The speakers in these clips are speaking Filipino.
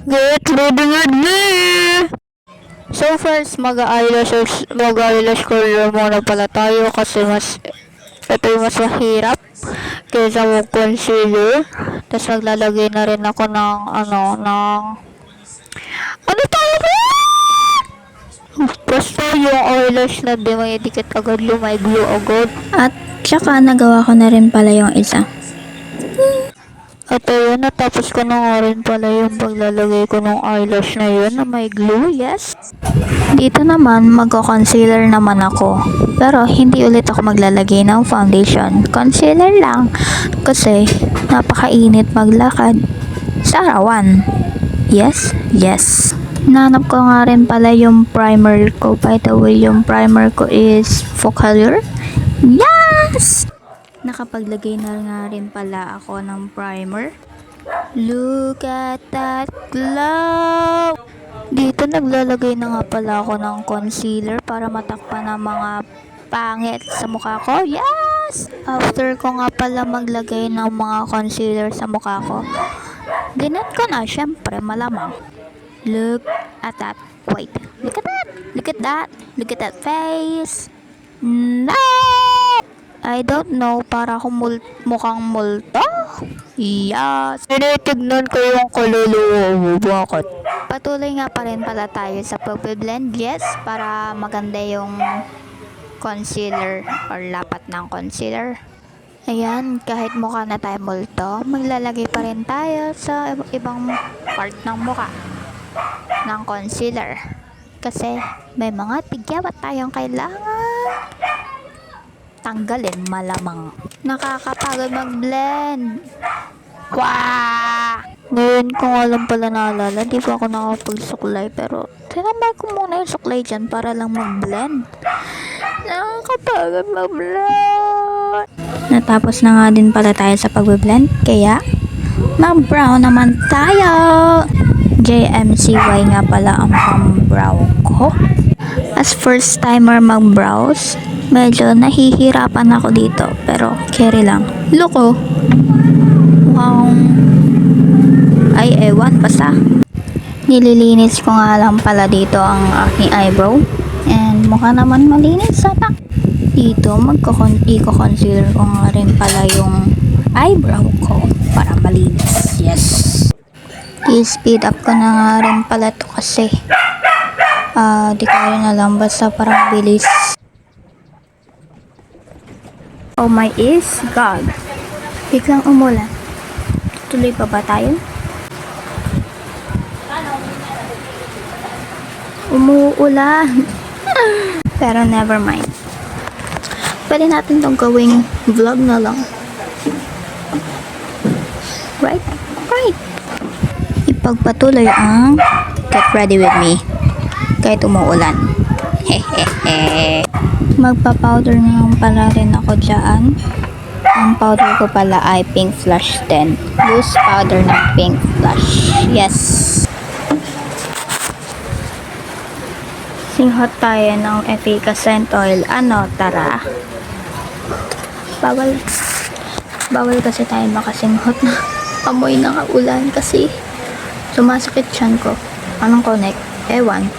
Get ready with me! So first, mag-eyelash color muna pala tayo kasi ito yung mas mahirap kaysa mag-concealer. Tapos maglalagay na rin ako ng, ano tayo? Basta yung eyelash na di may dikit agad, lumay glue agad. At tsaka nagawa ko na rin pala yung isa. At ayun, natapos ko na nga rin pala yung paglalagay ko ng eyelash na yun na may glue, yes. Dito naman, magko-concealer naman ako. Pero hindi ulit ako maglalagay ng foundation. Concealer lang. Kasi napakainit maglakad sa arawan. Yes, yes. Nanap ko nga rin pala yung primer ko. By the way, yung primer ko is Focallure. Yes! Nakapaglagay na nga rin pala ako ng primer. Look at that glow! Dito naglalagay na nga pala ako ng concealer para matakpan ang mga pangit sa mukha ko. Yes! After ko nga pala maglagay ng mga concealer sa mukha ko, ganun ko na, syempre, malamang. Look at that. Wait. Look at that. Look at that. Look at that face. No! I don't know, para akong mukhang multo. Yes. Tinitignan ko yung kaluluwa mo, bakit? Patuloy nga pa rin pala tayo sa pagbe-blend. Yes, para maganda yung concealer or lapat ng concealer. Ayan, kahit mukha na tayo multo, maglalagay pa rin tayo sa ibang part ng mukha ng concealer. Kasi may mga tigyawat tayong kailangan tanggalin malamang. Nakakapagod mag-blend. Wow! Ngayon ko nga lang pala naalala, di pa ako nakapagsuklay, pero tinambay ko muna yung suklay dyan para lang mag-blend. Nakakapagod mag-blend. Natapos na nga din pala tayo sa pagbe-blend, kaya mag-brow naman tayo. JMCY nga pala ang pang-brow ko. As first timer mag-brows, medyo nahihirapan ako dito, pero carry lang. Loko! Mukhang ay ewan, basta nililinis ko nga lang pala dito ang aking eyebrow, and mukha naman malinis sana. Dito i-concealer ko nga rin pala yung eyebrow ko para malinis. Yes, i-speed up ko na nga rin pala to kasi di kaya na lang, basta parang bilis. Oh my is God, biglang umulan. Tuloy pa ba tayo? Umuulan. Pero never mind. Pwede natin itong gawing vlog na lang. Right? Right. Ipagpatuloy ang get ready with me. Kahit umuulan. Hehehe. Magpa-powder na pala rin ako dyan. Ang powder ko pala ay Pink Flush 10. Loose powder ng Pink Flush. Yes. Singhot tayo ng efficacent oil. Ano, tara. Bawal kasi tayo makasinghot na amoy ng ulan kasi sumasakit tiyan ko. Anong connect? Ewan.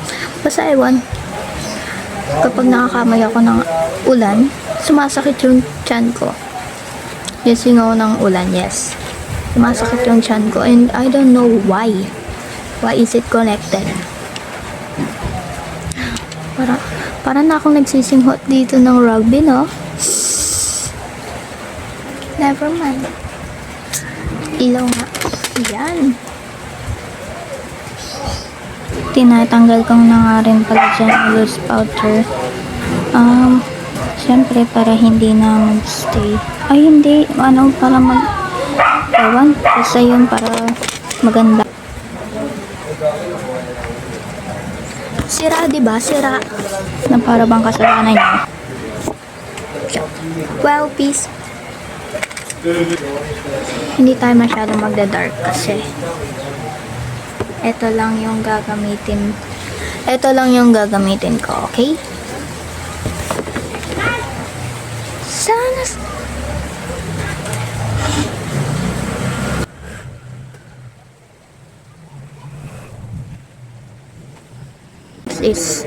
Basta ewan. Kapag nakakamay ako ng ulan, sumasakit yung tiyan ko. Yung singaw ng ulan, yes. Sumasakit yung tiyan ko and I don't know why. Why is it connected? Para na akong nagsisinghot dito ng rugby, no? Never mind. Ilaw nga. Yan. Tinatanggal ko na nga rin pala dyan loose powder. Siyempre para hindi na mag-stay. Ay hindi, para ewan, basta yun para maganda. Sira, diba? Sira. Na para bang kasalanan niya. Well, peace. Hindi tayo masyadong magda-dark kasi ito lang yung gagamitin ko, okay? Sana This is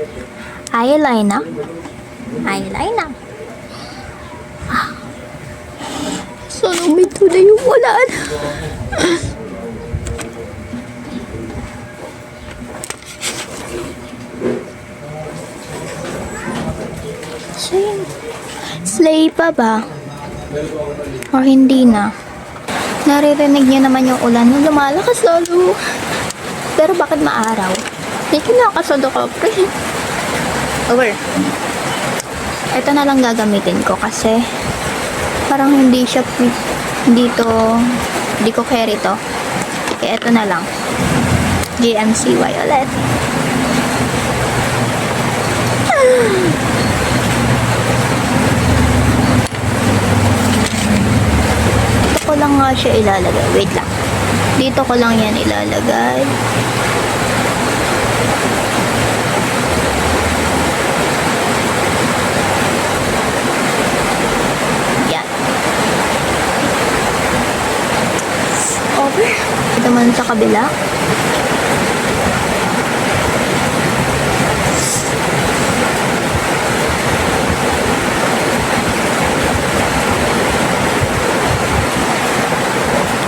eyeliner. Eyeliner. So, lumito na yung ulan. So, yun. Slay pa ba? Or hindi na? Naririnig niyo naman yung ulan na lumalakas lalo. Pero bakit maaraw? May kinakasado ka, pre. Over. Ito na lang gagamitin ko kasi parang hindi siya hindi ko carry to. Kaya ito na lang. GMCY ulit. Dito ko lang nga siya ilalagay. Wait lang. Dito ko lang yan ilalagay. Yan. Over. Ito man sa kabila.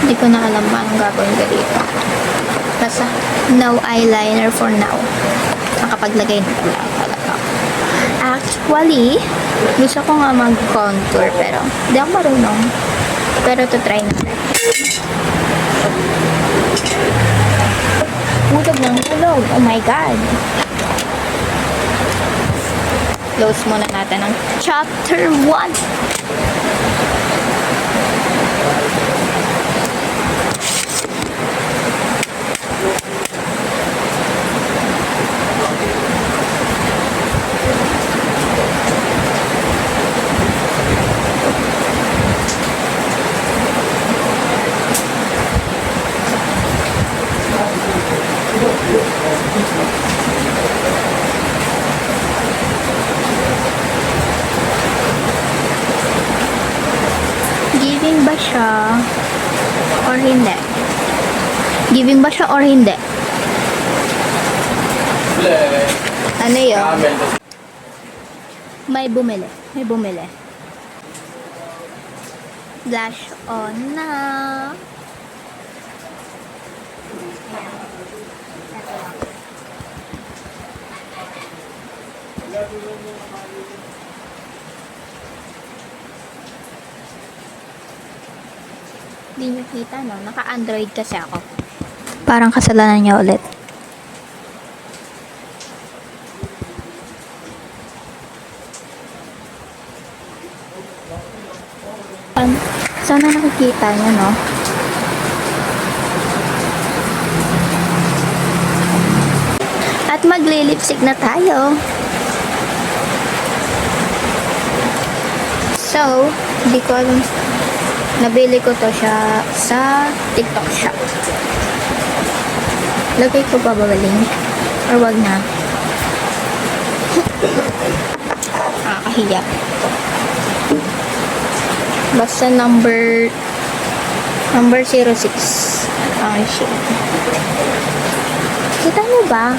Hindi ko na alam pa anong gagawin ko dito. Basta, no eyeliner for now. Nakapaglagay na pala talaga. Actually, gusto ko nga mag-contour pero hindi ako marunong. Pero to try natin. Ulog ng ulog. Oh my God. Close muna natin ang chapter 1. Giving ba siya or hindi? Giving ba siya or hindi? Ano yun? May bumili. May bumili. Blush on na. Ayan. Ito lang. Hindi nyo kita, no? Naka-Android kasi ako. Parang kasalanan niya ulit. Sana nakikita niyo, no? At magli-lipstick na tayo. So, di ko alam. Nabili ko to siya sa TikTok shop. Lagay ko pa ba link? Or wag na? Kahiya. Basta number 06 ang shade. Kita niyo ba?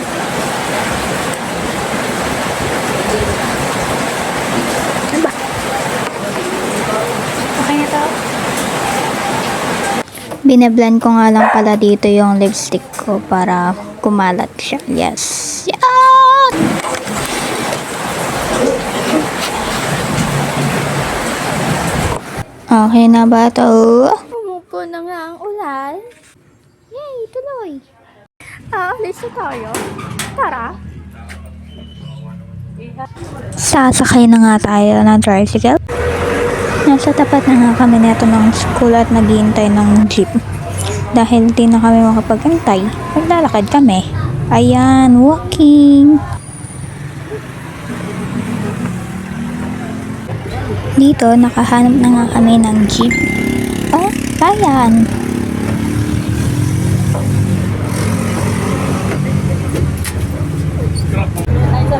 Ano ba? Okay na to? Binablend ko nga lang pala dito yung lipstick ko para kumalat siya. Yes. Yan! Okay na ba ito? Umupo na nga ang ulan. Yay! Tuloy! Aalis na tayo. Tara! Sasakay na nga tayo ng tricycle. Nasa tapat na nga kami neto ng school at naghihintay ng jeep. Dahil di na kami makapagantay, maglalakad kami. Ayan, walking. Dito, nakahanap na nga kami ng jeep. Oh, ayan.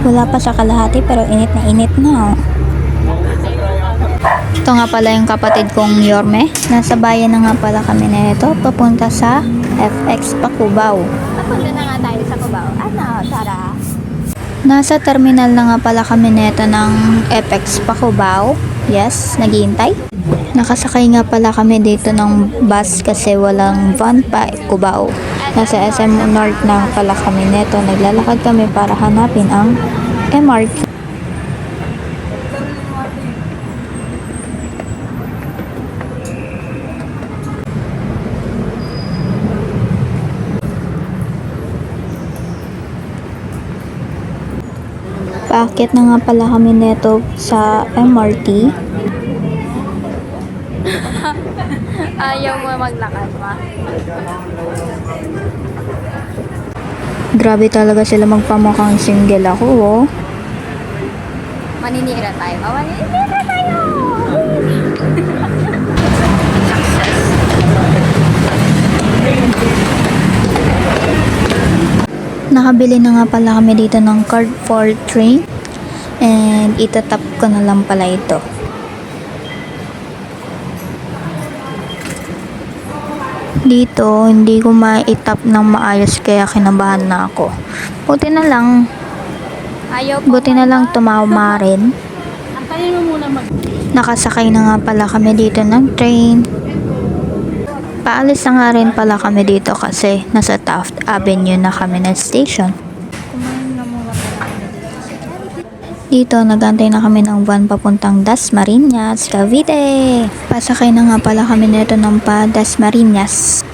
Wala pa sa kalahati pero init na init na. Ito nga pala yung kapatid kong Yorme. Nasa bayan na nga pala kami na ito. Papunta sa FX Cubao. Papunta na nga tayo sa Cubao. Ano, tara. Nasa terminal na nga pala kami neto ng FX pa Cubao. Yes, naghihintay. Nakasakay nga pala kami dito ng bus kasi walang van pa Cubao. Nasa SM North na pala kami neto. Naglalakad kami para hanapin ang MRT. Paakyat na nga pala kami neto sa MRT. Ayaw mo maglakad, ma? Grabe talaga sila magpamukhang single ako, oh. Maninira tayo. Maninira tayo! Nakabili na nga pala kami dito ng card for train. And itatap ko na lang pala ito. Dito, hindi ko maitap ng maayos kaya kinabahan na ako. Buti na lang tumama rin. Antayin mo muna Nakasakay na nga pala kami dito ng train. Paalis na nga rin pala kami dito kasi nasa Taft Avenue na kami na station. Dito, nagantay na kami ng van papuntang Dasmariñas, Cavite. Pasakay na nga pala kami nito ng pa Dasmariñas.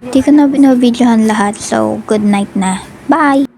Di ko na binabidyohan lahat, so good night na. Bye!